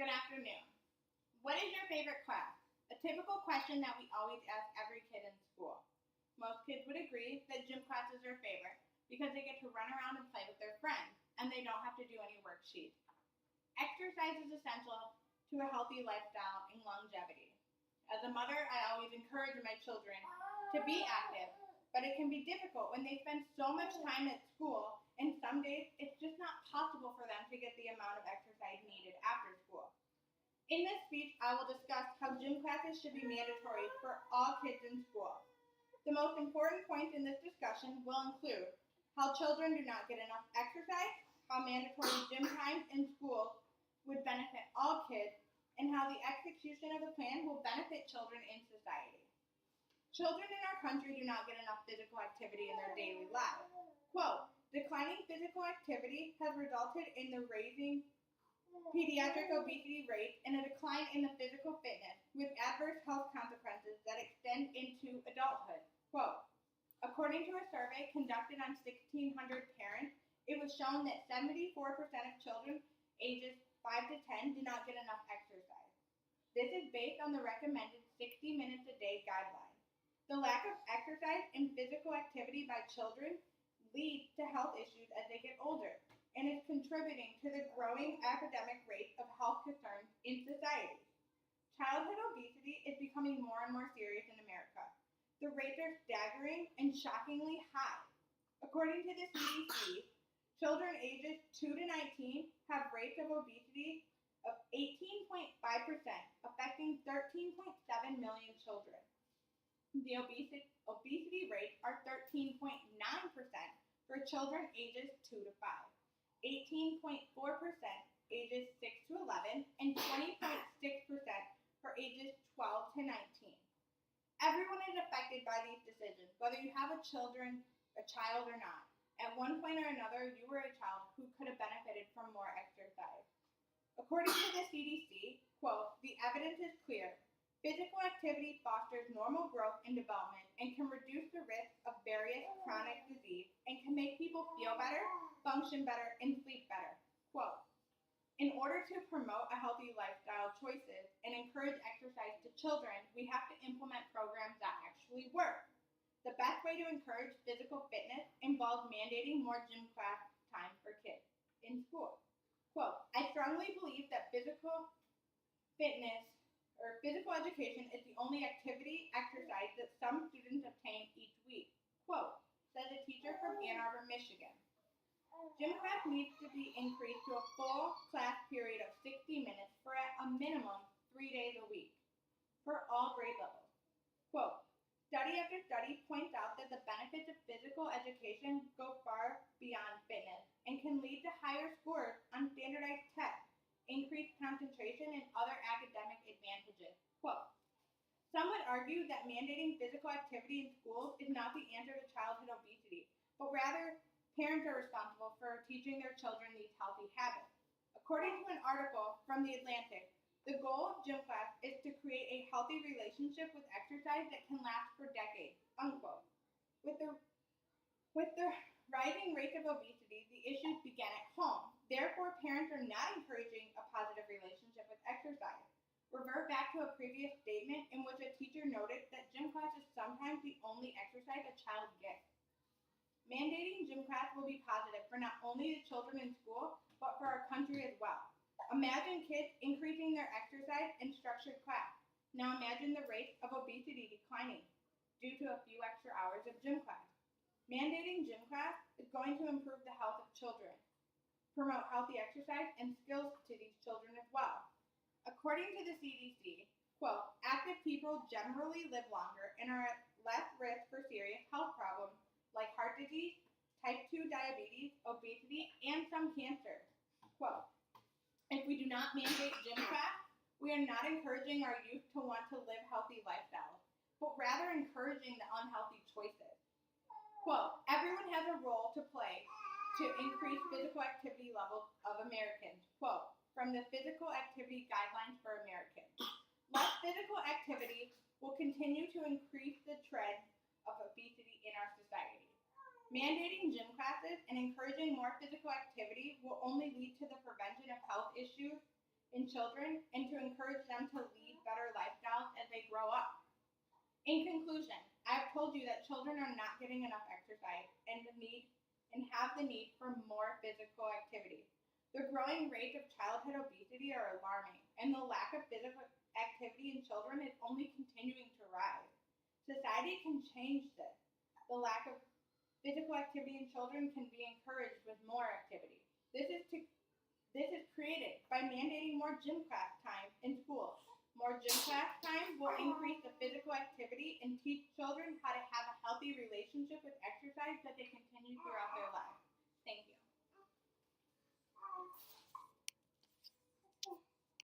Good afternoon. What is your favorite class? A typical question that we always ask every kid in school. Most kids would agree that gym class is their favorite because they get to run around and play with their friends and they don't have to do any worksheets. Exercise is essential to a healthy lifestyle and longevity. As a mother, I always encourage my children to be active, but it can be difficult when they spend so much time at school and some days it's just not possible for them to get the amount of exercise needed after school. In this speech, I will discuss how gym classes should be mandatory for all kids in school. The most important points in this discussion will include how children do not get enough exercise, how mandatory gym times in school would benefit all kids, and how the execution of the plan will benefit children in society. Children in our country do not get enough physical activity in their daily lives. Quote, declining physical activity has resulted in the raising pediatric obesity rates and a decline in the physical fitness with adverse health consequences that extend into adulthood. Quote, according to a survey conducted on 1,600 parents, it was shown that 74% of children ages 5 to 10 do not get enough exercise. This is based on the recommended 60 minutes a day guideline. The lack of exercise and physical activity by children leads to health issues as they get older and is contributing to the growing epidemic rate of health concerns in society. Childhood obesity is becoming more and more serious in America. The rates are staggering and shockingly high. According to the CDC, children ages 2 to 19 have rates of obesity of 18.5%, affecting 13.7 million children. The obesity rates are 13.9% for children ages 2 to 5. 18.4% ages 6 to 11, and 20.6% for ages 12 to 19. Everyone is affected by these decisions, whether you have a child or not. At one point or another, you were a child who could have benefited from more exercise. According to the CDC, quote, the evidence is clear. Physical activity fosters normal growth and development and can reduce the risk of various chronic disease and can make people feel better, function better, and sleep better. Quote, in order to promote a healthy lifestyle choices and encourage exercise to children, we have to implement programs that actually work. The best way to encourage physical fitness involves mandating more gym class time for kids in school. Quote, I strongly believe that physical education is the only exercise that some students obtain each week. Quote, says a teacher from Ann Arbor, Michigan. Gym class needs to be increased to a full class period of 60 minutes for at a minimum 3 days a week for all grade levels. Quote, study after study points out that the benefits of physical education go far beyond fitness and can lead to higher scores on standardized tests, increased concentration, and other academic advantages. Quote, some would argue that mandating physical activity in schools is not the answer to childhood obesity, but rather parents are responsible for teaching their children these healthy habits. According to an article from The Atlantic, the goal of gym class is to create a healthy relationship with exercise that can last for decades, unquote. With the rising rates of obesity, the issues began at home. Therefore, parents are not encouraging a positive relationship with exercise. Revert back to a previous statement in which a teacher noted that gym class is sometimes the only exercise a child gets. Mandating gym class will be positive for not only the children in school, but for our country as well. Imagine kids increasing their exercise in structured class. Now imagine the rate of obesity declining due to a few extra hours of gym class. Mandating gym class is going to improve the health of children, promote healthy exercise and skills to these children as well. According to the CDC, quote, active people generally live longer and are at less risk for serious health problems like heart disease, type 2 diabetes, obesity, and some cancers. Quote, if we do not mandate gym class, we are not encouraging our youth to want to live healthy lifestyles, but rather encouraging the unhealthy choices. Quote, everyone has a role to play to increase physical activity levels of Americans. Quote, from the Physical Activity Guidelines for Americans. Less physical activity will continue to increase the trend of obesity in our society. Mandating gym classes and encouraging more physical activity will only lead to the prevention of health issues in children and to encourage them to lead better lifestyles as they grow up. In conclusion, I have told you that children are not getting enough exercise and have the need for more physical activity. The growing rates of childhood obesity are alarming, and the lack of physical activity in children is only continuing to rise. Society can change this. The lack of physical activity in children can be encouraged with more activity. This is created by mandating more gym class time in schools. More gym class time will increase the physical activity and teach children how to have a healthy relationship with exercise that they can